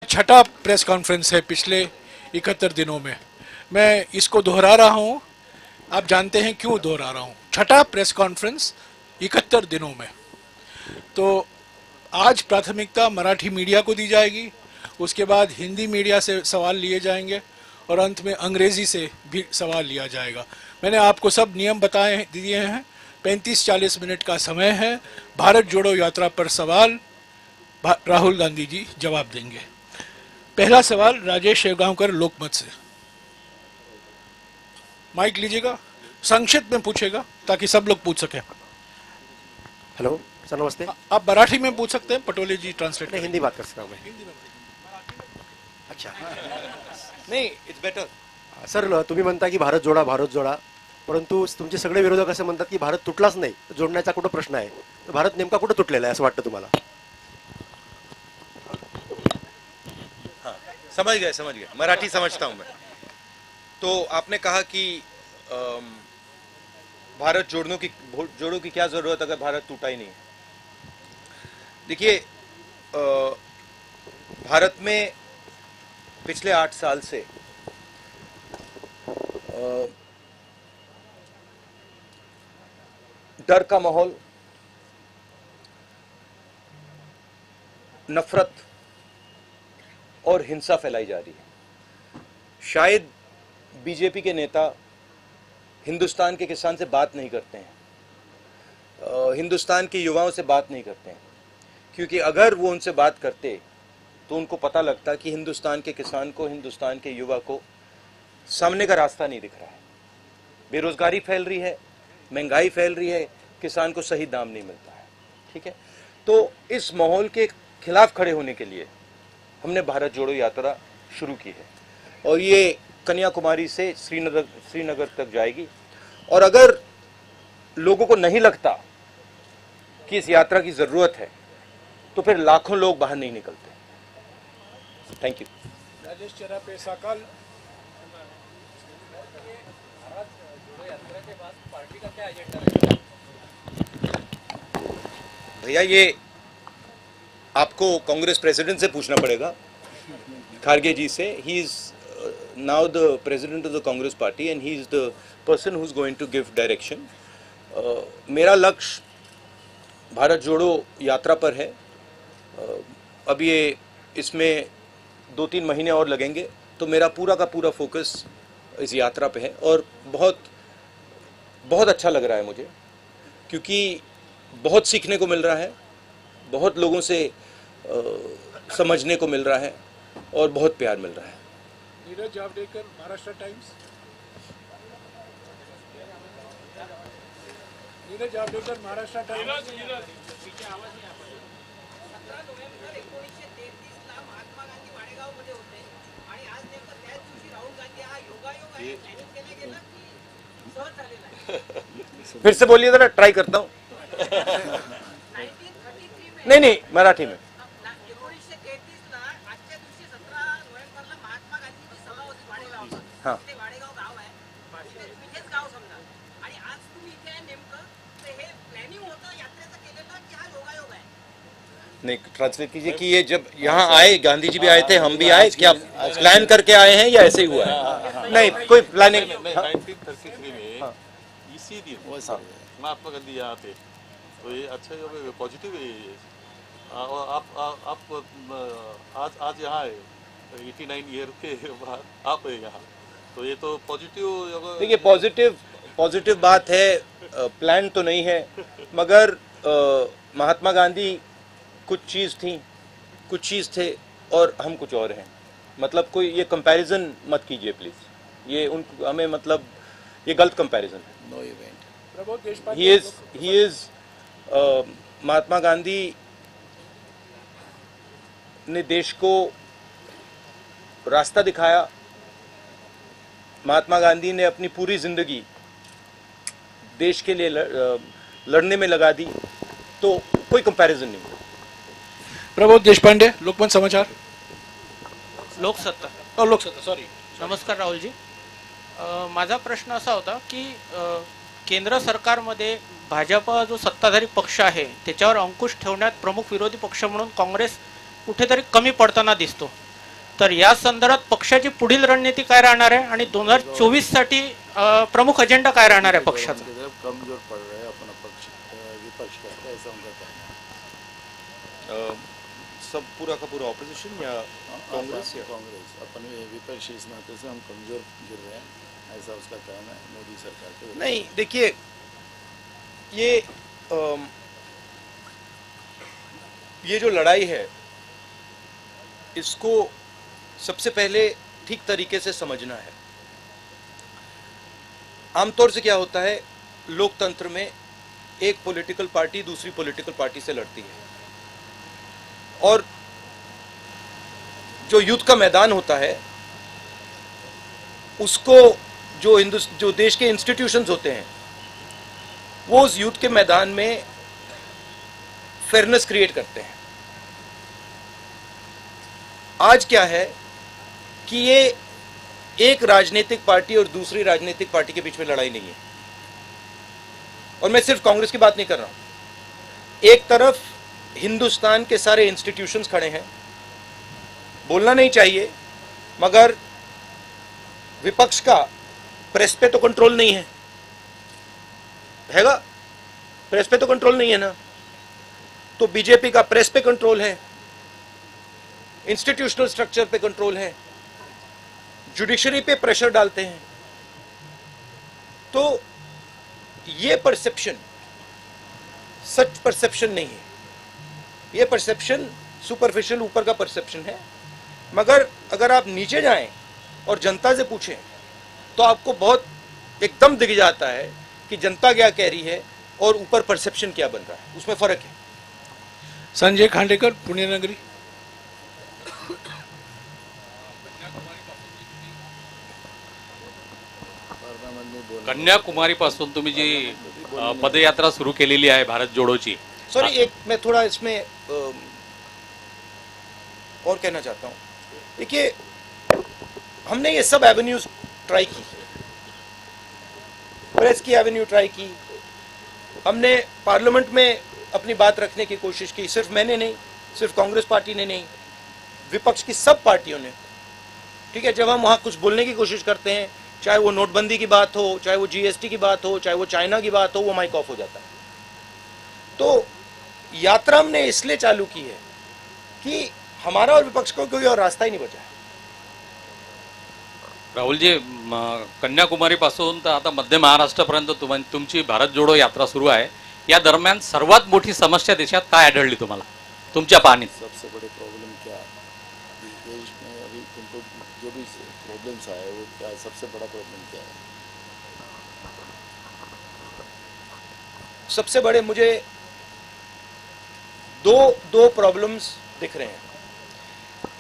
छठा press conference है पिछले 71 दिनों में। मैं इसको दोहरा रहा हूँ, आप जानते हैं क्यों दोहरा रहा हूँ। छठा प्रेस कॉन्फ्रेंस 71 दिनों में। तो आज प्राथमिकता मराठी मीडिया को दी जाएगी, उसके बाद हिंदी मीडिया से सवाल लिए जाएंगे और अंत में अंग्रेजी से भी सवाल लिया जाएगा। मैंने आपको सब नियम बताए दिए हैं। 35-40 मिनट का समय है। भारत जोड़ो यात्रा पर सवाल राहुल गांधी जी जवाब देंगे। पहला सवाल राजेश शेवगांवकर लोकमत से। माइक लीजिएगा, संक्षिप्त में पूछेगा ताकि सब लोग पूछ सकें। हेलो सर, नमस्ते। आप मराठी में पूछ सकते हैं, पटोले जी ट्रांसलेट। नहीं, हिंदी बात कर सकता हूँ मैं। अच्छा, नाही, इट्स बेटर. सर तुम्ही म्हणता की भारत जोडा, परंतु तुमचे सगळे विरोधक असं म्हणतात की भारत तुटलाच नाही, जोडण्याचा कुठं प्रश्न आहे? तर भारत नेमका कुठं तुटलेला आहे असं वाटतं तुम्हाला? हाँ, समझ गए. मराठी समझता हूं मैं. तो आपने कहा कि भारत जोड़ो की क्या जरूरत अगर भारत टूटा ही नहीं है. देखिए, भारत में पिछले 8 साल से डर का माहौल, नफरत और हिंसा फैलाई जा रही है. शायद बीजेपी के नेता हिंदुस्तान के किसान से बात नहीं करते हैं, हिंदुस्तान के युवाओं से बात नहीं करते हैं, क्योंकि अगर वो उनसे बात करते तो उनको पता लगता कि हिंदुस्तान के किसान को, हिंदुस्तान के युवा को सामने का रास्ता नहीं दिख रहा है. बेरोजगारी फैल रही है, महंगाई फैल रही है, किसान को सही दाम नहीं मिलता है. ठीक है, तो इस माहौल के खिलाफ खड़े होने के लिए हमने भारत जोड़ो यात्रा शुरू की है और ये कन्याकुमारी से श्रीनगर तक जाएगी. और अगर लोगों को नहीं लगता कि इस यात्रा की जरूरत है तो फिर लाखों लोग बाहर नहीं निकलते. Thank you. राजेश चेरापे साकल। भैया, ये आपको कांग्रेस प्रेसिडेंट से पूछना पड़ेगा, खारगे जी से. He is now the president of the Congress party and he is the person who's going to give direction. मेरा लक्ष्य भारत जोड़ो यात्रा पर है. अब ये इसमें 2-3 महीने और लगेंगे, तो मेरा पूरा का पूरा फोकस इस यात्रा पे है और बहुत बहुत अच्छा लग रहा है मुझे, क्योंकि बहुत सीखने को मिल रहा है, बहुत लोगों से समझने को मिल रहा है और बहुत प्यार मिल रहा है. नीरज जावड़ेकर, महाराष्ट्र टाइम्स। नीरज जावड़ेकर, महाराष्ट्र टाइम्स। फिर से बोलिए जरा, ट्राई करता हूँ. नहीं, मराठी में. हाँ, नहीं, ट्रांसलेट कीजिए कि ये जब यहाँ आए, गांधी जी भी आए थे, हम भी आए, क्या प्लान करके आए हैं या ऐसे ही हुआ है? नहीं, कोई प्लानिंग. 1933 में इसी दिन महात्मा गांधी यहाँ थे, तो ये अच्छा पॉजिटिव है ये. और आप आज यहाँ है 89 ईयर के बाद आप है यहाँ, तो ये तो पॉजिटिव. देखिए, पॉजिटिव बात है. प्लान तो नहीं है, मगर महात्मा गांधी कुछ चीज़ थे और हम कुछ और हैं. मतलब कोई ये कंपैरिजन मत कीजिए प्लीज. ये हमें मतलब ये गलत कंपैरिजन है. ही इज महात्मा गांधी ने देश को रास्ता दिखाया. महात्मा गांधी ने अपनी पूरी जिंदगी देश के लिए लड़ने में लगा दी, तो कोई कंपैरिजन नहीं. प्रबोध देशपांडे, लोकमत समाचार. लोकसत्ता. सॉरी. नमस्कार राहुल जी. माझा प्रश्न असा होता की केंद्र सरकारमध्ये भाजपा जो सत्ताधारी पक्ष आहे त्याच्यावर अंकुश ठेवण्यात प्रमुख विरोधी पक्ष म्हणून काँग्रेस कुठेतरी कमी पडताना दिसतो. तर या संदर्भात पक्षाची पुढील रणनीती काय राहणार आहे आणि 2024 साठी प्रमुख अजेंडा काय राहणार आहे पक्षाचा? की तरफ कमजोर पड़ रहा है अपना पक्ष, विपक्ष का, ऐसा उनका कहना है। सब पूरा का पूरा ऑपोजिशन या कांग्रेस या कांग्रेस अपने विपक्षी इस नाते से हम कमजोर गिर रहे हैं, ऐसा उसका कहना है मोदी सरकार के। नहीं, देखिए ये जो लड़ाई है इसको सबसे पहले ठीक तरीके से समझना है। आमतौर से क्या होता है, लोकतंत्र में एक पॉलिटिकल पार्टी दूसरी पॉलिटिकल पार्टी से लड़ती है और जो युद्ध का मैदान होता है उसको जो देश के इंस्टीट्यूशंस होते हैं वो उस युद्ध के मैदान में फेयरनेस क्रिएट करते हैं। आज क्या है कि ये एक राजनीतिक पार्टी और दूसरी राजनीतिक पार्टी के बीच में लड़ाई नहीं है, और मैं सिर्फ कांग्रेस की बात नहीं कर रहा हूं। एक तरफ हिंदुस्तान के सारे इंस्टीट्यूशंस खड़े हैं, बोलना नहीं चाहिए मगर विपक्ष का प्रेस पे तो कंट्रोल नहीं है, हैगा? प्रेस पे तो कंट्रोल नहीं है ना, तो बीजेपी का प्रेस पे कंट्रोल है, इंस्टीट्यूशनल स्ट्रक्चर पे कंट्रोल है, जुडिशरी पे प्रेशर डालते हैं। तो ये परसेप्शन सच परसेप्शन नहीं है, ये परसेप्शन सुपरफिशियल ऊपर का परसेप्शन है। मगर अगर आप नीचे जाएं और जनता से पूछें तो आपको बहुत एकदम दिख जाता है कि जनता क्या कह रही है और ऊपर परसेप्शन क्या बन रहा है, उसमें फर्क है। संजय खांडेकर, पुणे नगरी। कन्याकुमारीपासून तुम्ही जी पदयात्रा सुरू केलेली आहे भारत जोडोची, सॉरी, एक मैं थोड़ा इसमें और कहना चाहता हूँ। देखिए, हमने ये सब एवेन्यूज ट्राई की, प्रेस की एवेन्यू ट्राई की, हमने पार्लियामेंट में अपनी बात रखने की कोशिश की, सिर्फ मैंने नहीं, सिर्फ कांग्रेस पार्टी ने नहीं, विपक्ष की सब पार्टियों ने। ठीक है, जब हम वहाँ कुछ बोलने की कोशिश करते हैं, चाहे वो नोटबंदी की बात हो, चाहे वो जीएसटी की बात हो, चाहे वो चाइना की बात हो, वो माइक ऑफ हो जाता है। तो यात्रा हमने इसलिए चालू की है कि हमारा और विपक्ष को कोई और रास्ता ही नहीं बचा है। राहुलजी, कन्याकुमारीपासून तर आता मध्य महाराष्ट्रापर्यंत तुमची भारत जोडो यात्रा सुरू आहे। या दरम्यान सर्वात मोठी समस्या देशात काय आढळली तुम्हाला तुमच्या पाहणीत? सबसे बड़े प्रॉब्लम क्या इस देश में अभी तुमको जो भी प्रॉब्लम्स आए वो क्या, सबसे बड़ा प्रॉब्लम क्या है? सबसे बड़े मुझे दो प्रॉब्लम्स दिख रहे हैं।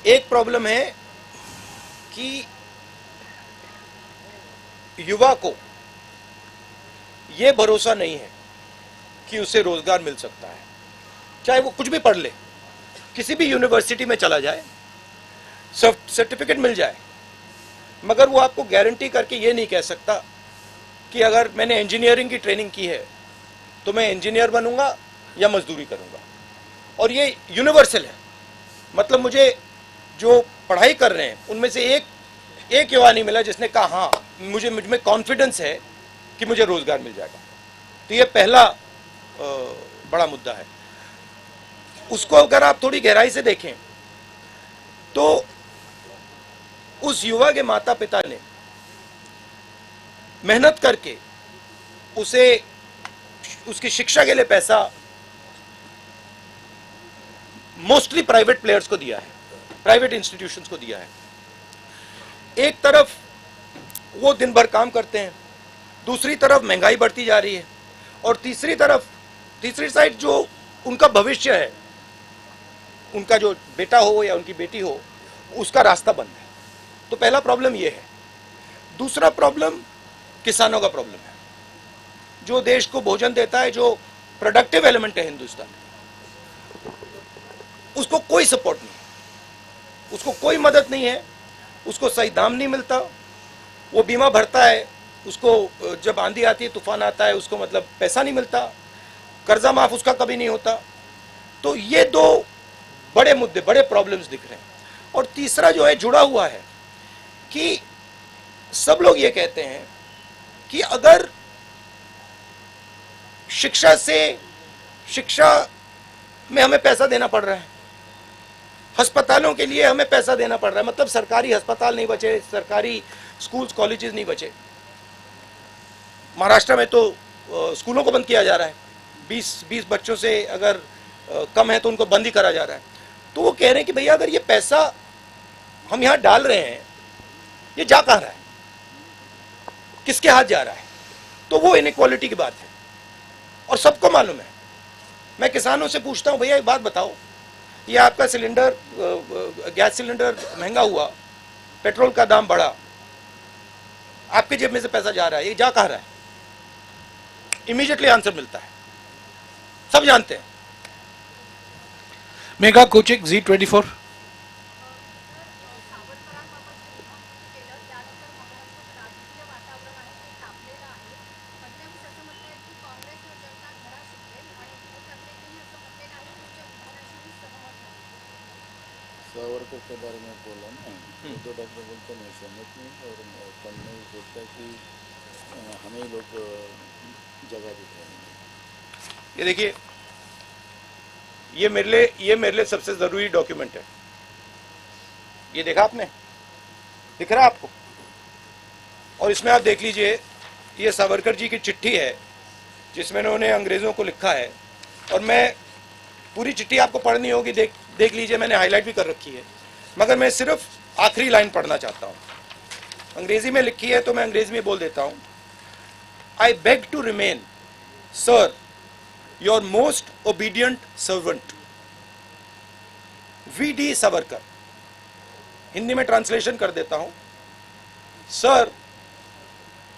एक प्रॉब्लम है कि युवा को यह भरोसा नहीं है कि उसे रोजगार मिल सकता है, चाहे वो कुछ भी पढ़ ले, किसी भी यूनिवर्सिटी में चला जाए, सर्टिफिकेट मिल जाए, मगर वो आपको गारंटी करके ये नहीं कह सकता कि अगर मैंने इंजीनियरिंग की ट्रेनिंग की है तो मैं इंजीनियर बनूंगा या मजदूरी करूंगा। और ये यूनिवर्सल है, मतलब मुझे जो पढ़ाई कर रहे हैं उनमें से एक युवा नहीं मिला जिसने कहा हाँ मुझे मुझ में कॉन्फिडेंस है कि मुझे रोजगार मिल जाएगा। तो ये पहला बड़ा मुद्दा है। उसको अगर आप थोड़ी गहराई से देखें तो उस युवा के माता पिता ने मेहनत करके उसे उसकी शिक्षा के लिए पैसा मोस्टली प्राइवेट प्लेयर्स को दिया है, प्राइवेट इंस्टीट्यूशंस को दिया है। एक तरफ वो दिन भर काम करते हैं, दूसरी तरफ महंगाई बढ़ती जा रही है, और तीसरी साइड जो उनका भविष्य है, उनका जो बेटा हो या उनकी बेटी हो, उसका रास्ता बंद है। तो पहला प्रॉब्लम ये है। दूसरा प्रॉब्लम किसानों का प्रॉब्लम है, जो देश को भोजन देता है, जो प्रोडक्टिव एलिमेंट है हिंदुस्तान, उसको कोई सपोर्ट नहीं, उसको कोई मदद नहीं है, उसको सही दाम नहीं मिलता, वो बीमा भरता है, उसको जब आंधी आती है, तूफान आता है, उसको मतलब पैसा नहीं मिलता, कर्जा माफ उसका कभी नहीं होता। तो ये दो बड़े मुद्दे, बड़े प्रॉब्लम्स दिख रहे हैं। और तीसरा जो है जुड़ा हुआ है कि सब लोग ये कहते हैं कि अगर शिक्षा में हमें पैसा देना पड़ रहा है, अस्पतालों के लिए हमें पैसा देना पड़ रहा है, मतलब सरकारी अस्पताल नहीं बचे, सरकारी स्कूल्स कॉलेजेस नहीं बचे। महाराष्ट्र में तो स्कूलों को बंद किया जा रहा है, 20 बच्चों से अगर कम है तो उनको बंद ही करा जा रहा है। तो वो कह रहे हैं कि भैया अगर ये पैसा हम यहाँ डाल रहे हैं, ये जा कहाँ रहा है, किसके हाथ जा रहा है? तो वो इनइक्वालिटी की बात है और सबको मालूम है। मैं किसानों से पूछता हूँ, भैया एक बात बताओ, ये आपका सिलेंडर गैस सिलेंडर महंगा हुआ, पेट्रोल का दाम बढ़ा, आपके जेब में से पैसा जा रहा है, ये जा कहाँ रहा है? इमीडिएटली आंसर मिलता है, सब जानते हैं। Mega कोचिक Z24। सावरकर के बारे में बोला ना, तो डॉक्टर बोलते मैं सहमत नहीं, और फडणवीस बोलता है कि हमें ही लोग जगह दिखाएंगे। ये देखिए, ये मेरे लिए सबसे जरूरी डॉक्यूमेंट है। ये देखा आपने, दिख रहा है आपको? और इसमें आप देख लीजिए, ये सावरकर जी की चिट्ठी है जिसमें उन्होंने अंग्रेजों को लिखा है, और मैं पूरी चिट्ठी आपको पढ़नी होगी, देख लीजिए, मैंने हाईलाइट भी कर रखी है, मगर मैं सिर्फ आखिरी लाइन पढ़ना चाहता हूँ। अंग्रेजी में लिखी है तो मैं अंग्रेजी में बोल देता हूँ। I beg to remain sir your most obedient servant V.D. Savarkar. Hindi में ट्रांसलेशन कर देता हूं, सर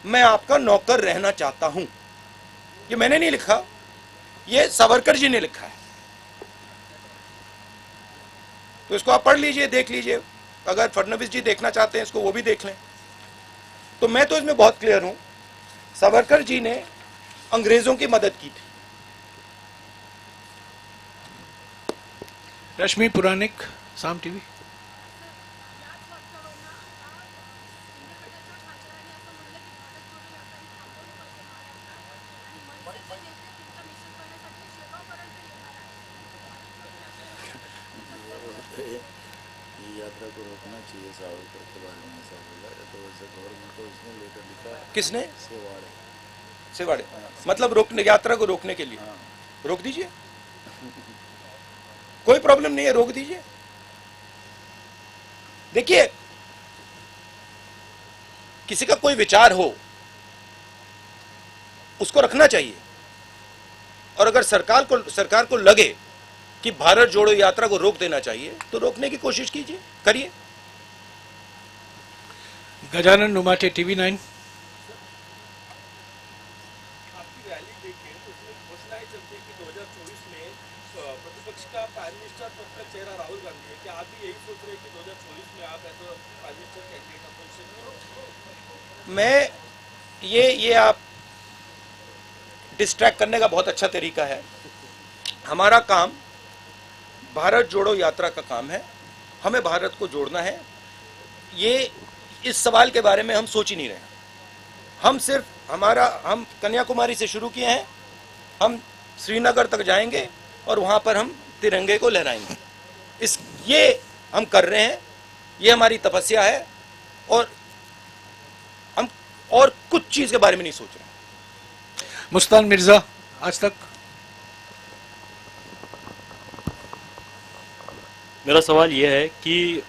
मैं आपका नौकर रहना चाहता हूं। ये मैंने नहीं लिखा, ये सावरकर जी ने लिखा है। तो इसको आप पढ़ लीजिए, देख लीजिए, अगर फडणवीस जी देखना चाहते हैं इसको वो भी देख लें। तो मैं तो इसमें बहुत क्लियर हूं, सावरकर जी ने अंग्रेजों की मदद की थी। रश्मि पुराणिक, साम टीवी। ये यात्रा को रोकना चाहिए, सावरकर के बारे में ऐसा बोला है, तो वैसे गवर्नमेंट को उसने लेटर लिखा है। किसने? सेवाड़े। मतलब रोकने, यात्रा को रोकने के लिए। रोक दीजिए, कोई प्रॉब्लम नहीं है, रोक दीजिए। देखिए, किसी का कोई विचार हो उसको रखना चाहिए, और अगर सरकार को लगे कि भारत जोड़ो यात्रा को रोक देना चाहिए तो रोकने की कोशिश कीजिए, करिए। गजानन नुमाटे, TV9। आपकी रैली देखें तो उसमें घोषणाएं चलती है कि 2024 में प्रतिपक्ष का प्राइम मिनिस्टर पद का चेहरा राहुल गांधी है। क्या आप भी यही सोच रहे हैं कि 2024 में आप as prime minister candidate opposition में? मैं ये आप डिस्ट्रैक्ट करने का बहुत अच्छा तरीका है। हमारा काम भारत जोड़ो यात्रा का काम है, हमें भारत को जोड़ना है। ये इस सवाल के बारे में हम सोच ही नहीं रहे। हम सिर्फ हम कन्याकुमारी से शुरू किए हैं, हम श्रीनगर तक जाएंगे और वहां पर हम तिरंगे को लहराएंगे। ये हम कर रहे हैं, ये हमारी तपस्या है, और हम और कुछ चीज के बारे में नहीं सोच रहे। मुस्तान मिर्जा, आज तक। मेरा सवाल यह है कि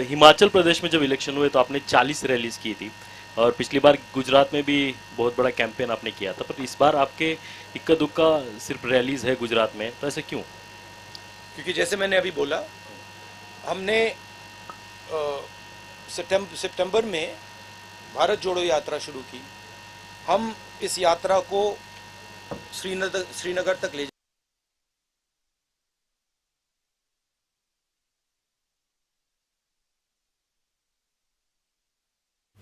हिमाचल प्रदेश में जब इलेक्शन हुए तो आपने 40 रैलीज की थी, और पिछली बार गुजरात में भी बहुत बड़ा कैंपेन आपने किया था, पर इस बार आपके इक्का दुक्का सिर्फ रैलीज है गुजरात में, तो ऐसा क्यों? क्योंकि जैसे मैंने अभी बोला, हमने सितंबर में भारत जोड़ो यात्रा शुरू की। हम इस यात्रा को श्रीनगर तक ले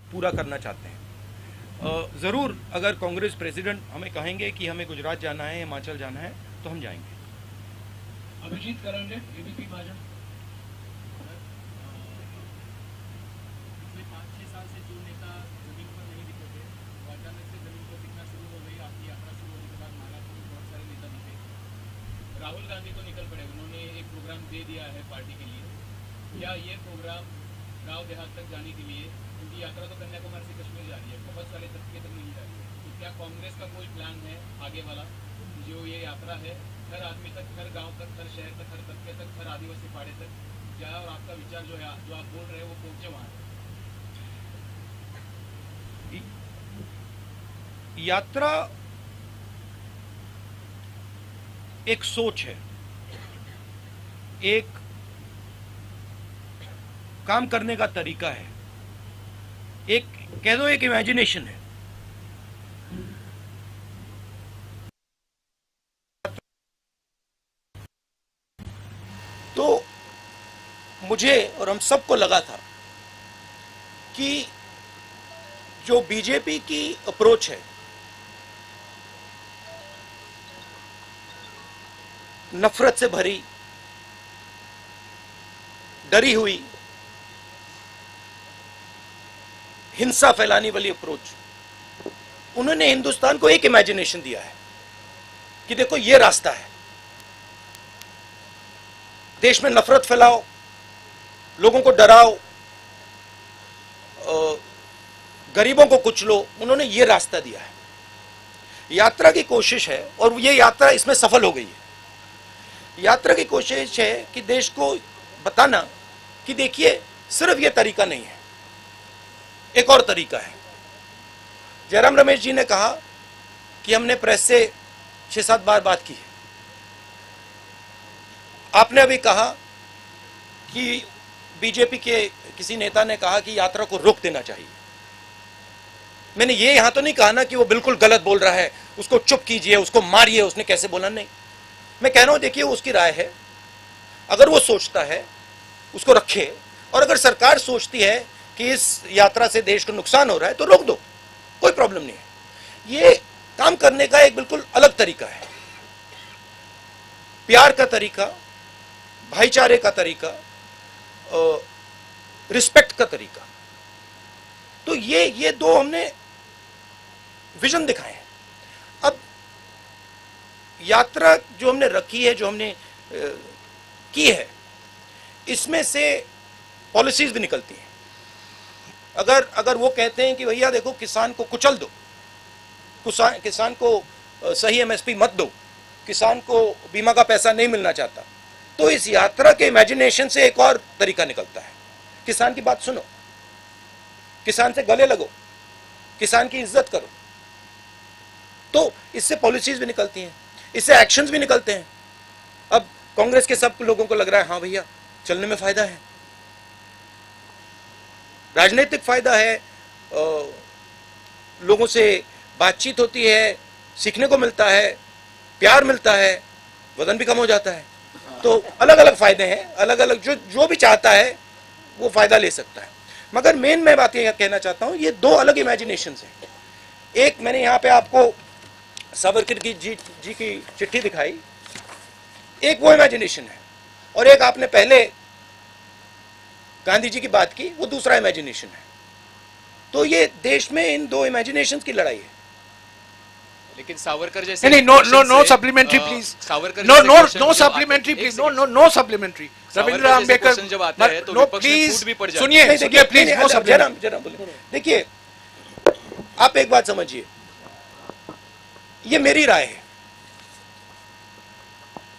पूरा करना चाहते हैं। ज़रूर अगर कांग्रेस प्रेसिडेंट हमें कहेंगे कि हमें गुजरात जाना है, हिमाचल जाना है, तो हम जाएंगे। अभिजीत करंडे, ABP भाजपा। साल से जो नेता जमीन पर नहीं दिखे थे वो अचानक से जमीन पर दिखना शुरू हो गई। आपकी यात्रा शुरू होने के बाद नागापुर में बहुत सारे नेता दिखे। राहुल गांधी तो निकल पड़े, उन्होंने एक प्रोग्राम दे दिया है पार्टी के लिए। क्या ये प्रोग्राम गांव देहात तक जाने के लिए, क्योंकि यात्रा तो कन्याकुमारी से कश्मीर जा रही है, बहुत सारे तबके तक नहीं जा रही है, तो क्या कांग्रेस का कोई प्लान है आगे वाला जो ये यात्रा है हर आदमी तक, हर गांव तक, हर शहर तक, हर तबके तक, हर आदिवासी पाड़े तक जाए और आपका विचार जो है जो आप बोल रहे हैं वो पहुंचे वहां? यात्रा एक सोच है, एक काम करने का तरीका है, एक कह दो एक इमेजिनेशन है। तो मुझे और हम सबको लगा था कि जो बीजेपी की अप्रोच है, नफरत से भरी, डरी हुई, हिंसा फैलाने वाली अप्रोच, उन्होंने हिंदुस्तान को एक इमेजिनेशन दिया है कि देखो ये रास्ता है, देश में नफरत फैलाओ, लोगों को डराओ, गरीबों को कुचलो, उन्होंने ये रास्ता दिया है। यात्रा की कोशिश है और ये यात्रा इसमें सफल हो गई है। यात्रा की कोशिश है कि देश को बताना कि देखिए सिर्फ ये तरीका नहीं है, एक और तरीका है। जयराम रमेश जी ने कहा कि हमने प्रेस से 6-7 बार बात की है। आपने अभी कहा कि बीजेपी के किसी नेता ने कहा कि यात्रा को रोक देना चाहिए। मैंने ये यहां तो नहीं कहा ना कि वो बिल्कुल गलत बोल रहा है, उसको चुप कीजिए, उसको मारिए, उसने कैसे बोला, नहीं। मैं कह रहा हूं देखिए वो उसकी राय है, अगर वो सोचता है उसको रखे, और अगर सरकार सोचती है कि इस यात्रा से देश को नुकसान हो रहा है तो रोक दो, कोई प्रॉब्लम नहीं है। ये काम करने का एक बिल्कुल अलग तरीका है, प्यार का तरीका, भाईचारे का तरीका, रिस्पेक्ट का तरीका। तो ये दो हमने विजन दिखाए हैं। अब यात्रा जो हमने रखी है, जो हमने की है, इसमें से पॉलिसीज भी निकलती हैं। अगर वो कहते हैं कि भैया देखो किसान को कुचल दो, किसान को सही एमएसपी मत दो, किसान को बीमा का पैसा नहीं मिलना चाहता, तो इस यात्रा के इमेजिनेशन से एक और तरीका निकलता है। किसान की बात सुनो, किसान से गले लगो, किसान की इज्जत करो, तो इससे पॉलिसीज भी निकलती हैं, इससे एक्शंस भी निकलते हैं। अब कांग्रेस के सब लोगों को लग रहा है हाँ भैया चलने में फायदा है, राजनीतिक फायदा है, लोगों से बातचीत होती है, सीखने को मिलता है, प्यार मिलता है, वजन भी कम हो जाता है। तो अलग अलग फायदे हैं, अलग अलग जो भी चाहता है वो फायदा ले सकता है। मगर मेन मैं बात ये कहना चाहता हूं, ये दो अलग इमेजिनेशंस हैं। एक मैंने यहां पे आपको सावरकर जी की चिट्ठी दिखाई, एक वो इमेजिनेशन है, और एक आपने पहले गांधी जी की बात की, वो दूसरा इमेजिनेशन है। तो ये देश में इन दो इमेजिनेशंस की लड़ाई है। लेकिन सावरकर जैसे नहीं, no supplementary please, Savarkar no supplementary please, no supplementary. Ravindra Ambedkar जब आता है तो नो प्लीज सुनिए प्लीज, नो सप्लीमेंट्री। जरा बोले, देखिए आप एक बात समझिए, ये मेरी राय है,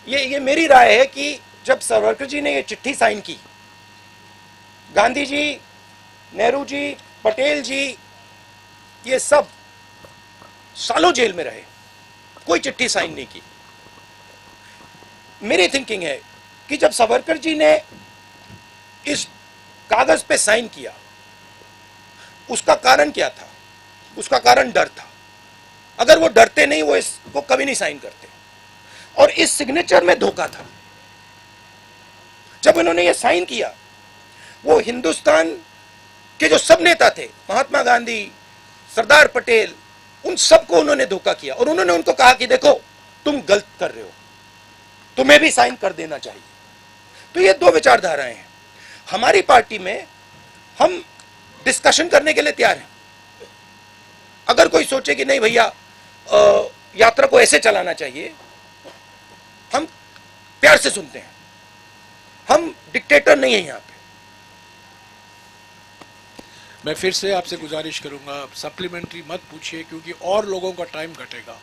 ये मेरी राय है कि जब सावरकर जी ने ये चिट्ठी साइन की, गांधी जी, नेहरू जी, पटेल जी, ये सब सालों जेल में रहे, कोई चिट्ठी साइन नहीं की। मेरी थिंकिंग है कि जब सावरकर जी ने इस कागज पे साइन किया, उसका कारण क्या था? उसका कारण डर था। अगर वो डरते नहीं, वो इसको कभी नहीं साइन करते। और इस सिग्नेचर में धोखा था। जब उन्होंने ये साइन किया, वो हिंदुस्तान के जो सब नेता थे, महात्मा गांधी, सरदार पटेल, उन सबको उन्होंने धोखा किया, और उन्होंने उनको कहा कि देखो तुम गलत कर रहे हो, तुम्हें भी साइन कर देना चाहिए। तो ये दो विचारधाराएं हैं। हमारी पार्टी में हम डिस्कशन करने के लिए तैयार हैं। अगर कोई सोचे कि नहीं भैया यात्रा को ऐसे चलाना चाहिए, हम प्यार से सुनते हैं, हम डिक्टेटर नहीं है यहाँ पे। मैं फिर से आपसे गुजारिश करूंगा, सप्लीमेंट्री मत पूछिए क्योंकि और लोगों का टाइम घटेगा।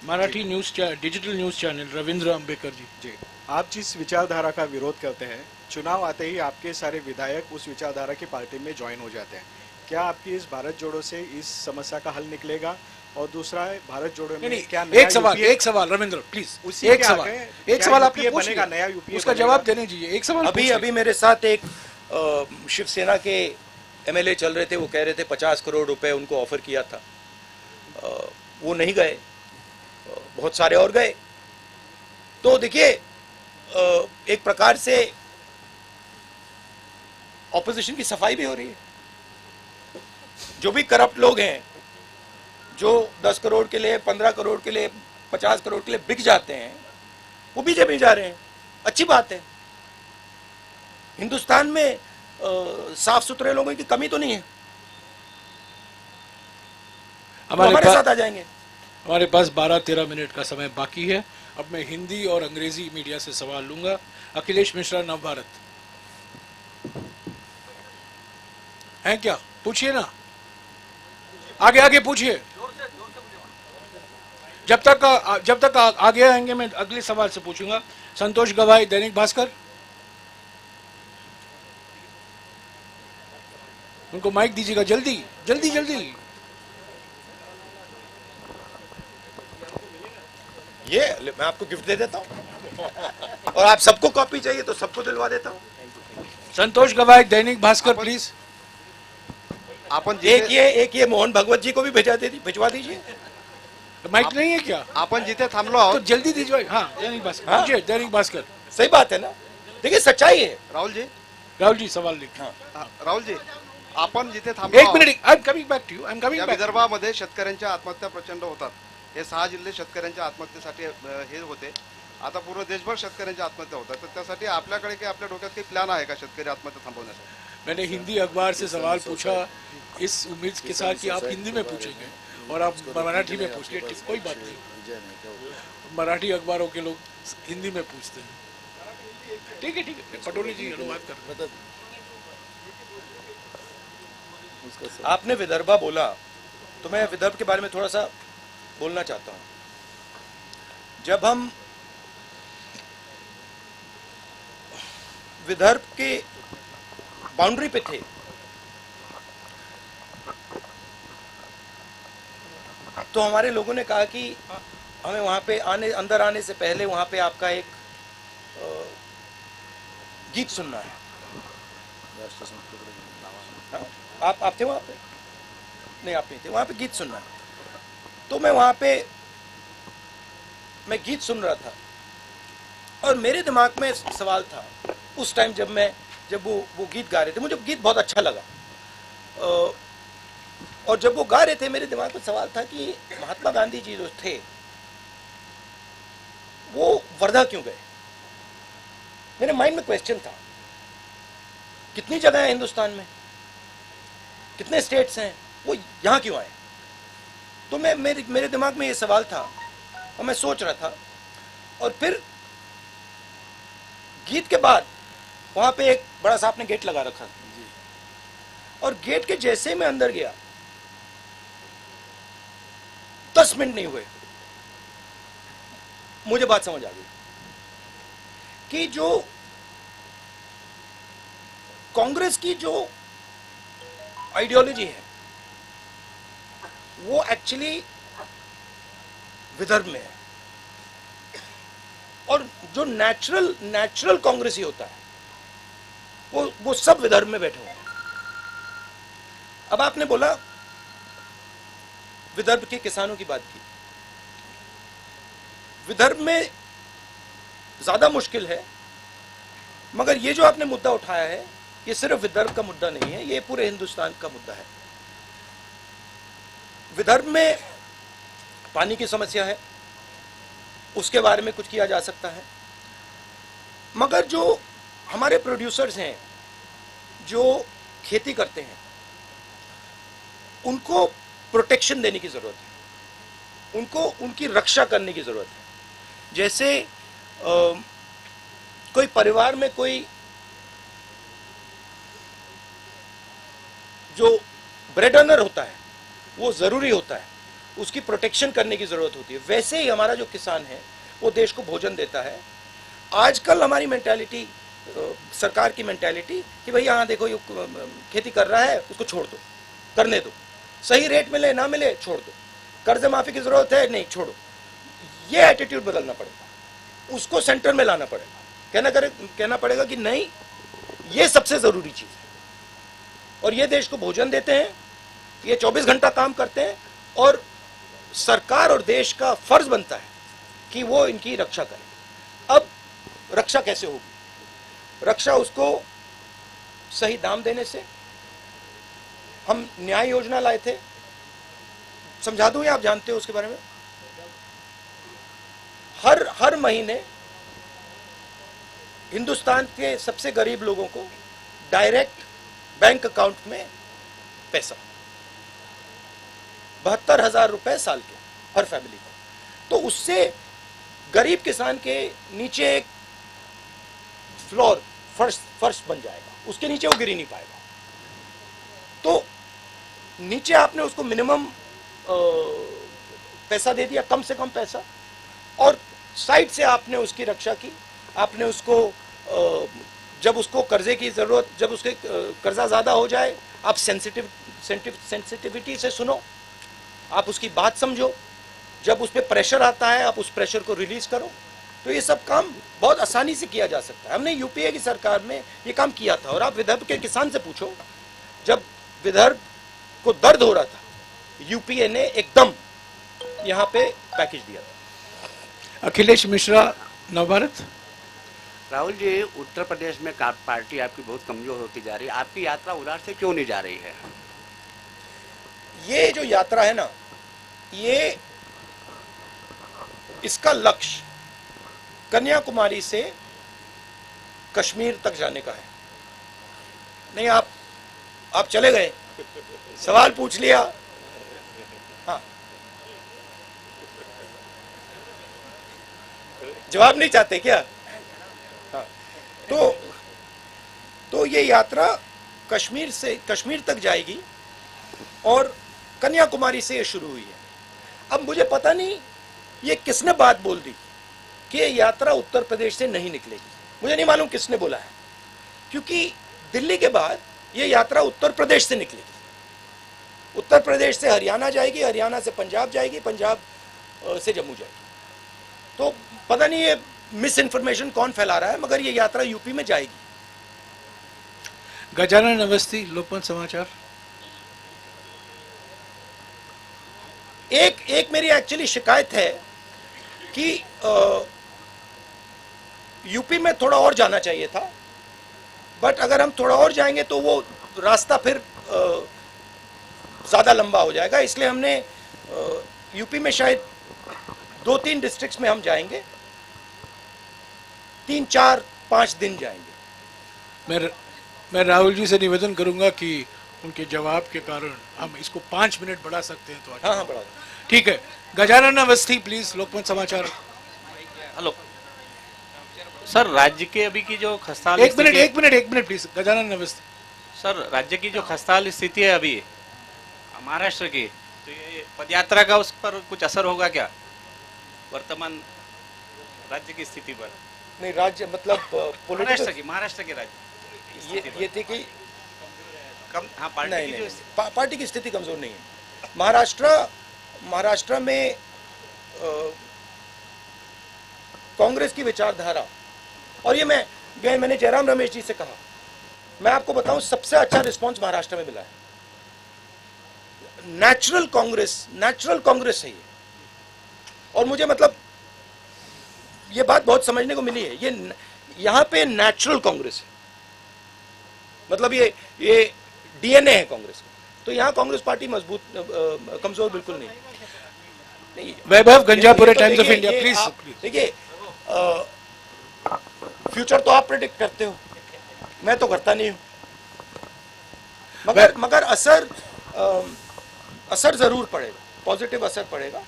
Marathi news digital news channel Ravindra Ambekar ji. जी, आप जिस विचारधारा का विरोध करते हैं, चुनाव आते ही आपके सारे विधायक उस विचारधारा की पार्टी में ज्वाइन हो जाते हैं। क्या आपकी इस भारत जोड़ो से इस समस्या का हल निकलेगा? और दूसरा है, भारत जोड़ो में नहीं, क्या एक सवाल रविंद्र प्लीज, एक सवाल आपने पूछ बनेगा, लिया, नया यूपीए उसका जवाब देने दीजिए। एक सवाल अभी मेरे साथ एक शिवसेना के एमएलए चल रहे थे, वो कह रहे थे 50 करोड़ रुपए उनको ऑफर किया था, वो नहीं गए, बहुत सारे और गए। तो देखिए, एक प्रकार से ऑपोजिशन की सफाई भी हो रही है। जो भी करप्ट लोग हैं, जो 10 करोड़ के लिए, 15 करोड़ के लिए, 50 करोड़ के लिए बिक जाते हैं, वो बीजेपी जा रहे हैं। अच्छी बात है। हिंदुस्तान में साफ सुथरे लोगों की कमी तो नहीं है, हमारे साथ आ जाएंगे। हमारे पास 12-13 मिनट का समय बाकी है। अब मैं हिंदी और अंग्रेजी मीडिया से सवाल लूंगा। अखिलेश मिश्रा, नवभारत हैं क्या? पूछिए ना, आगे आगे पूछिए। जब तक आगे आएंगे मैं अगले सवाल से पूछूंगा। संतोष गवाई, दैनिक भास्कर, उनको माइक दीजिएगा, जल्दी जल्दी जल्दी। ये मैं आपको गिफ्ट दे देता हूं, और आप सबको कॉपी चाहिए तो सबको दिलवा देता हूं। संतोष गवाई, दैनिक भास्कर, प्लीज। आपण एक ये मोहन भगवत जी को भी भिजवा दीजिए। माइक नहीं है क्या? आपण जिथे थांबलो आहोत, तो जल्दी दीजिए। हाँ, दैनिक भास्कर। हाँ? पूछिए, दैनिक भास्कर। सही बात है ना, देखिए सच्चाई है। राहुल जी सवाल लिख। राहुल जी, आपण जिथे थांबलो एक minute, I am coming back to you, I am coming या बैक। विदर्भामध्ये शेतकऱ्यांच्या आत्महत्या प्रचंड होतात. हे 6 जिल्हे शेतकऱ्यांच्या आत्महत्येसाठी हे होते. आता पूर्ण देशभर शेतकऱ्यांच्या आत्महत्या होतात. तर त्यासाठी आपल्याकडे काही आपल्या डोक्यात काही प्लॅन आहे का शेतकरी आत्महत्या थांबवण्यासाठी? मैंने हिंदी अखबार से सवाल पूछा इस उम्मीद के साथ कि आप हिंदी में पूछेंगे और आप मराठी में पूछ लिए, कोई बात नहीं। मराठी अखबारों के लोग हिंदी में पूछते हैं। ठीक है, पटोले जी अनुवाद कर। आपने विदर्भा बोला तो मैं विदर्भ के बारे में थोड़ा सा बोलना चाहता हूं। जब हम विदर्भ के बाउंड्री पे थे, तो हमारे लोगों ने कहा कि हमें वहां पे अंदर आने से पहले वहां पे आपका एक गीत सुनना है। आप थे वहां पे? नहीं, आप नहीं थे वहां पे। गीत सुनना है। तो मैं वहां पे गीत सुन रहा था और मेरे दिमाग में सवाल था उस टाइम, जब वो गीत गा रहे थे, मुझे गीत बहुत अच्छा लगा। और जब वो गा रहे थे, मेरे दिमाग में सवाल था कि महात्मा गांधी जी जो थे वो वर्धा क्यों गए? मेरे माइंड में क्वेश्चन था। कितनी जगह है हिंदुस्तान में, कितने स्टेट्स हैं, वो यहाँ क्यों आए? तो मेरे दिमाग में ये सवाल था और मैं सोच रहा था। और फिर गीत के बाद वहां पे एक बड़ा सा आपने गेट लगा रखा, और गेट के जैसे मैं अंदर गया, 10 मिनट नहीं हुए, मुझे बात समझ आ गई कि जो कांग्रेस की जो आइडियोलॉजी है वो एक्चुअली विदर्भ में है, और जो नेचुरल कांग्रेसी होता है वो सब विदर्भ में बैठे हुए हैं। अब आपने बोला विदर्भ के किसानों की बात की। विदर्भ में ज्यादा मुश्किल है, मगर ये जो आपने मुद्दा उठाया है ये सिर्फ विदर्भ का मुद्दा नहीं है, ये पूरे हिंदुस्तान का मुद्दा है। विदर्भ में पानी की समस्या है, उसके बारे में कुछ किया जा सकता है, मगर जो हमारे प्रोड्यूसर्स हैं, जो खेती करते हैं, उनको प्रोटेक्शन देने की जरूरत है, उनको उनकी रक्षा करने की जरूरत है। जैसे कोई परिवार में कोई जो ब्रेड अर्नर होता है वो जरूरी होता है, उसकी प्रोटेक्शन करने की जरूरत होती है। वैसे ही हमारा जो किसान है वो देश को भोजन देता है। आजकल हमारी मेंटालिटी, सरकार की मेंटालिटी कि भैया हाँ देखो ये खेती कर रहा है उसको छोड़ दो, करने दो, सही रेट मिले ना मिले छोड़ दो, कर्ज माफी की जरूरत है नहीं छोड़ो, ये एटीट्यूड बदलना पड़ेगा, उसको सेंटर में लाना पड़ेगा। कहना पड़ेगा कि नहीं ये सबसे जरूरी चीज है और ये देश को भोजन देते हैं, ये 24 घंटा काम करते हैं और सरकार और देश का फर्ज बनता है कि वो इनकी रक्षा करे। अब रक्षा कैसे होगी? रक्षा उसको सही दाम देने से। हम न्याय योजना लाए थे, समझा दूं या आप जानते हो उसके बारे में? हर महीने हिंदुस्तान के सबसे गरीब लोगों को डायरेक्ट बैंक अकाउंट में पैसा, 72,000 रुपए साल के हर फैमिली को। तो उससे गरीब किसान के नीचे एक फ्लोर, फर्श बन जाएगा, उसके नीचे वो गिर ही नहीं पाएगा। तो नीचे आपने उसको मिनिमम पैसा दे दिया, कम से कम पैसा, और साइड से आपने उसकी रक्षा की। आपने उसको जब उसको कर्जे की जरूरत, जब उसके कर्जा ज्यादा हो जाए, आप सेंसिटिविटी से सुनो, आप उसकी बात समझो, जब उस पर प्रेशर आता है आप उस प्रेशर को रिलीज करो। तो ये सब काम बहुत आसानी से किया जा सकता है। हमने यूपीए की सरकार में ये काम किया था। और आप विदर्भ के किसान से पूछो, जब विदर्भ को दर्द हो रहा था, यूपीए ने एकदम यहाँ पे पैकेज दिया था। अखिलेश मिश्रा, नवभारत। राहुल जी, उत्तर प्रदेश में पार्टी आपकी बहुत कमजोर होती जा रही है, आपकी यात्रा उधर से क्यों नहीं जा रही है? ये जो यात्रा है ना, ये इसका लक्ष्य कन्याकुमारी से कश्मीर तक जाने का है। नहीं, आप चले गए, सवाल पूछ लिया। हाँ, जवाब नहीं चाहते क्या? हाँ, तो ये यात्रा कश्मीर तक जाएगी और कन्याकुमारी से ये शुरू हुई है। अब मुझे पता नहीं ये किसने बात बोल दी कि ये यात्रा उत्तर प्रदेश से नहीं निकलेगी। मुझे नहीं मालूम किसने बोला है, क्योंकि दिल्ली के बाद ये यात्रा उत्तर प्रदेश से निकलेगी। उत्तर प्रदेश से हरियाणा जाएगी, हरियाणा से पंजाब जाएगी, पंजाब से जम्मू जाएगी। तो पता नहीं ये मिस इन्फॉर्मेशन कौन फैला रहा है, मगर ये यात्रा यूपी में जाएगी। गजानन अवस्थी, लोकमत समाचार। एक मेरी एक्चुअली शिकायत है कि यूपी में थोड़ा और जाना चाहिए था, बट अगर हम थोड़ा और जाएंगे तो वो रास्ता फिर ज़्यादा लंबा हो जाएगा। इसलिए हमने यूपी में शायद 2-3 डिस्ट्रिक्ट्स में हम जाएंगे, 3-4-5 दिन जाएंगे। मैं राहुल जी से निवेदन करूंगा कि उनके जवाब के कारण हम इसको 5 मिनट बढ़ा सकते हैं तो अच्छा। हाँ, बढ़ा। ठीक है, गजानन अवस्थी प्लीज, लोकमत समाचार। हेलो सर, राज्य के अभी की जो खस्ताहाल एक minute please, Gajanan Awasthi. Sir, राज्य की जो खस्ताहाल स्थिति है अभी महाराष्ट्र की, तो ये पदयात्रा का उस पर कुछ असर होगा क्या वर्तमान राज्य की स्थिति पर? नहीं, राज्य मतलब महाराष्ट्र के राज्य ये थी कि हाँ, पार्टी की स्थिति कमजोर नहीं है। महाराष्ट्र में कांग्रेस की विचारधारा, और ये मैंने जयराम रमेश जी से कहा, मैं आपको बताऊं सबसे अच्छा रिस्पांस महाराष्ट्र में मिला है। नेचुरल कांग्रेस है ये। और मुझे मतलब ये बात बहुत समझने को मिली है, ये यहाँ पे नेचुरल कांग्रेस है, मतलब ये डीएनए है कांग्रेस का। तो यहाँ कांग्रेस पार्टी मजबूत, कमजोर बिल्कुल नहीं। वैभव गंजापुरे, टाइम्स ऑफ इंडिया प्लीज। देखिए, फ्यूचर तो आप प्रेडिक्ट करते हो, मैं तो करता नहीं हूँ, मगर असर असर जरूर पड़ेगा, पॉजिटिव असर पड़ेगा।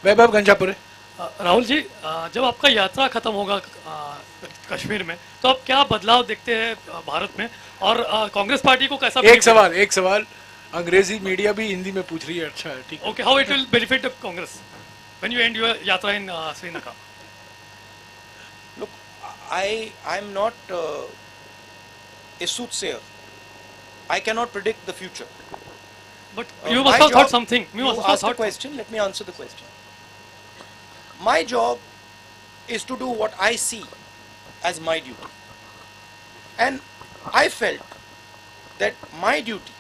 वैभव गंजापुरे। राहुल जी, जब आपका यात्रा खत्म होगा कश्मीर में, तो आप क्या बदलाव देखते हैं भारत में, और कांग्रेस पार्टी को कैसा एक सवाल अंग्रेजी मीडिया भी हिंदी में पूछ रही है। अच्छा है, ठीक। Okay, how it will benefit the Congress when you and your यात्रा इन Srinagar? Look, I'm not a soothsayer. I cannot predict the future. But you must have thought something. You asked a question. Let me answer the question. My job is to do what I see as my duty, and I felt that my duty,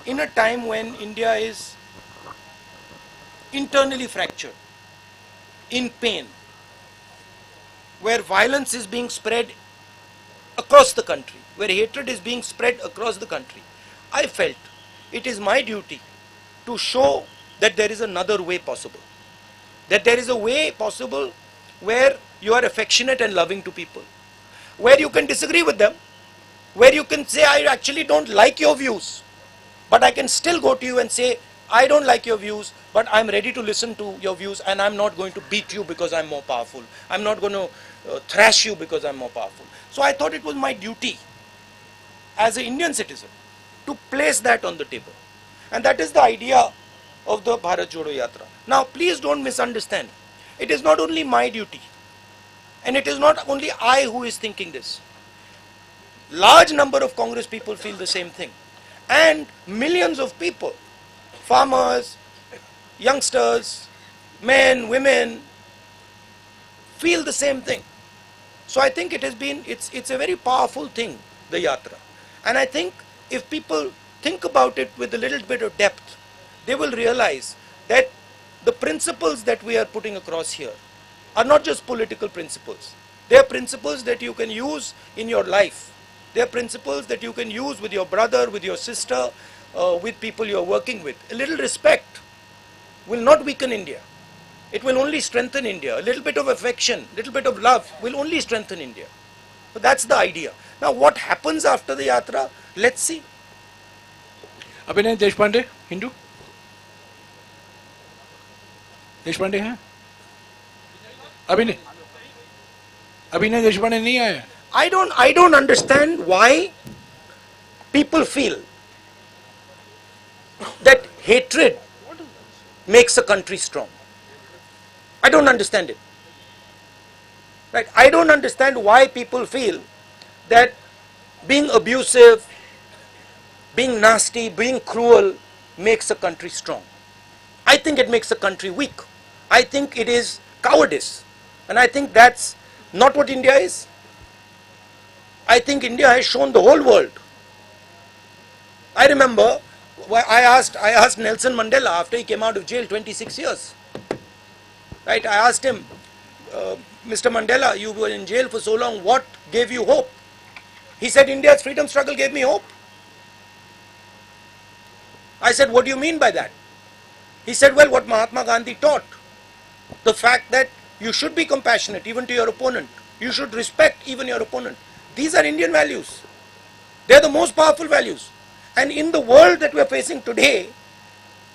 in a time when India is internally fractured, in pain, where violence is being spread across the country, where hatred is being spread across the country, I felt it is my duty to show that there is another way possible. That there is a way possible where you are affectionate and loving to people, where you can disagree with them, where you can say, I actually don't like your views, but I can still go to you and say, I don't like your views, but I'm ready to listen to your views, and I'm not going to beat you because I'm more powerful. I'm not going to thrash you because I'm more powerful. So I thought it was my duty as an Indian citizen to place that on the table. And that is the idea of the Bharat Jodo Yatra. Now, please don't misunderstand. It is not only my duty, and it is not only I who is thinking this. Large number of Congress people feel the same thing. And millions of people, farmers, youngsters, men, women, feel the same thing. So I think it's a very powerful thing, the Yatra. And I think if people think about it with a little bit of depth, they will realize that the principles that we are putting across here are not just political principles. They are principles that you can use in your life. They are principles that you can use with your brother, with your sister, with people you are working with. A little respect will not weaken India. It will only strengthen India. A little bit of affection, a little bit of love will only strengthen India. So that's the idea. Now what happens after the Yatra, let's see. अभिनय देशपांडे, हिंदू। देशपांडे हैं? अभिनय देशपांडे नहीं आए। I don't understand why people feel that hatred makes a country strong. I don't understand it. Right? I don't understand why people feel that being abusive, being nasty, being cruel makes a country strong. I think it makes a country weak. I think it is cowardice. And I think that's not what India is. I think India has shown the whole world. I remember I asked Nelson Mandela after he came out of jail 26 years. Right? I asked him, Mr. Mandela, you were in jail for so long, what gave you hope? He said, India's freedom struggle gave me hope. I said, what do you mean by that? He said, well, what Mahatma Gandhi taught. The fact that you should be compassionate even to your opponent. You should respect even your opponent. These are Indian values. They are the most powerful values. And in the world that we are facing today,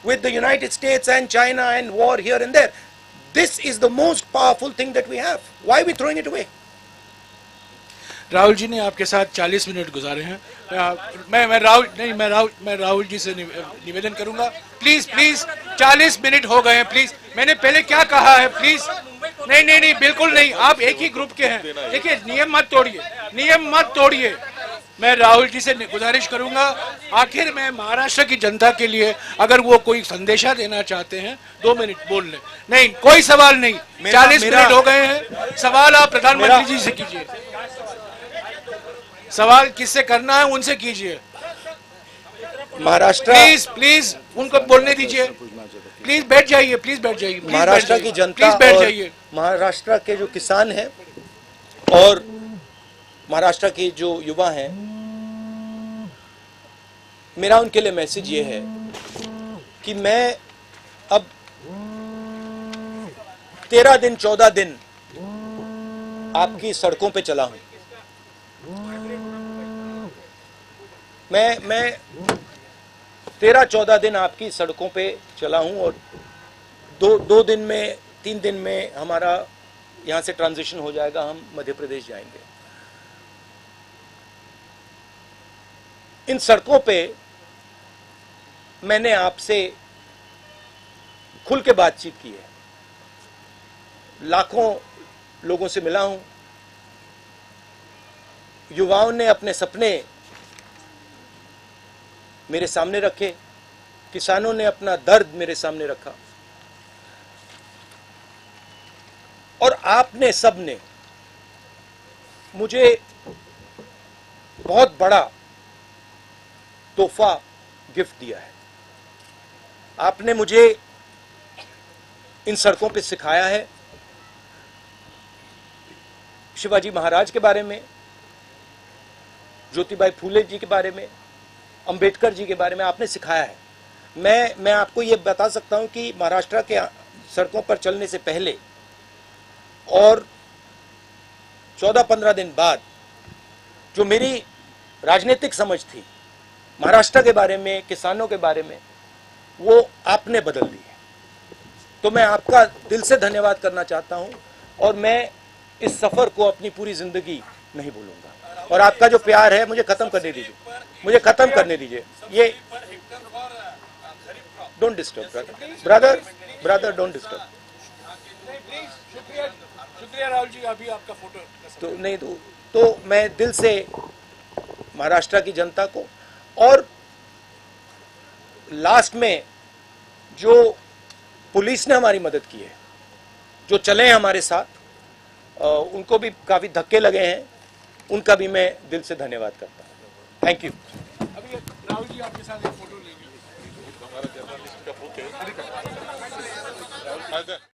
with the United States and China and war here and there, this is the most powerful thing that we have. Why are we throwing it away? Rahul ji ने आपके साथ 40 minute गुजारे हैं। मैं राहुल जी से निवेदन करूंगा, please 40 minute हो गए हैं, प्लीज। मैंने पहले क्या कहा है, प्लीज। नहीं, बिल्कुल नहीं, आप एक ही ग्रुप के हैं। देखिए, नियम मत तोड़िए। मैं राहुल जी से गुजारिश करूंगा, आखिर में महाराष्ट्र की जनता के लिए अगर वो कोई संदेशा देना चाहते हैं, 2 मिनट बोल लें। नहीं, कोई सवाल नहीं, 40 मिनट हो गए हैं। सवाल आप प्रधानमंत्री जी से कीजिए। सवाल किससे करना है उनसे कीजिए। महाराष्ट्र, प्लीज उनको बोलने दीजिए। प्लीज बैठ जाइए। महाराष्ट्र की जनता और महाराष्ट्र के जो किसान हैं और महाराष्ट्र के जो युवा हैं, मेरा उनके लिए मैसेज ये है कि मैं अब 13 दिन 14 दिन आपकी सड़कों पे चला हूं। मैं 13-14 दिन आपकी सड़कों पे चला हूं और दो दिन में 3 दिन में हमारा यहां से ट्रांजिशन हो जाएगा, हम मध्य प्रदेश जाएंगे। इन सड़कों पे मैंने आपसे खुल के बातचीत की है, लाखों लोगों से मिला हूं, युवाओं ने अपने सपने मेरे सामने रखे, किसानों ने अपना दर्द मेरे सामने रखा और आपने सबने मुझे बहुत बड़ा तोहफा गिफ्ट दिया है। आपने मुझे इन सड़कों पे सिखाया है शिवाजी महाराज के बारे में, ज्योतिबाई फूले जी के बारे में, अंबेडकर जी के बारे में आपने सिखाया है। मैं आपको ये बता सकता हूं कि महाराष्ट्र के सड़कों पर चलने से पहले और 14-15 दिन बाद जो मेरी राजनीतिक समझ थी महाराष्ट्र के बारे में, किसानों के बारे में, वो आपने बदल दी है। तो मैं आपका दिल से धन्यवाद करना चाहता हूं और मैं इस सफर को अपनी पूरी जिंदगी नहीं भूलूंगा। और आपका जो प्यार है, मुझे खत्म करने दीजिए, मुझे खत्म करने दीजिए। ये don't disturb brother don't disturb. शुक्रिया राहुल जी, अभी आपका फोटो तो नहीं तो मैं दिल से महाराष्ट्र की जनता को और लास्ट में जो पुलिस ने हमारी मदद की है, जो चले हैं हमारे साथ, उनको भी काफी धक्के लगे हैं, उनका भी मैं दिल से धन्यवाद करता हूं। Thank you. अभी राहुल जी आपके साथ एक फोटो लेंगे। हमारा जर्नलिस्ट का बुक है।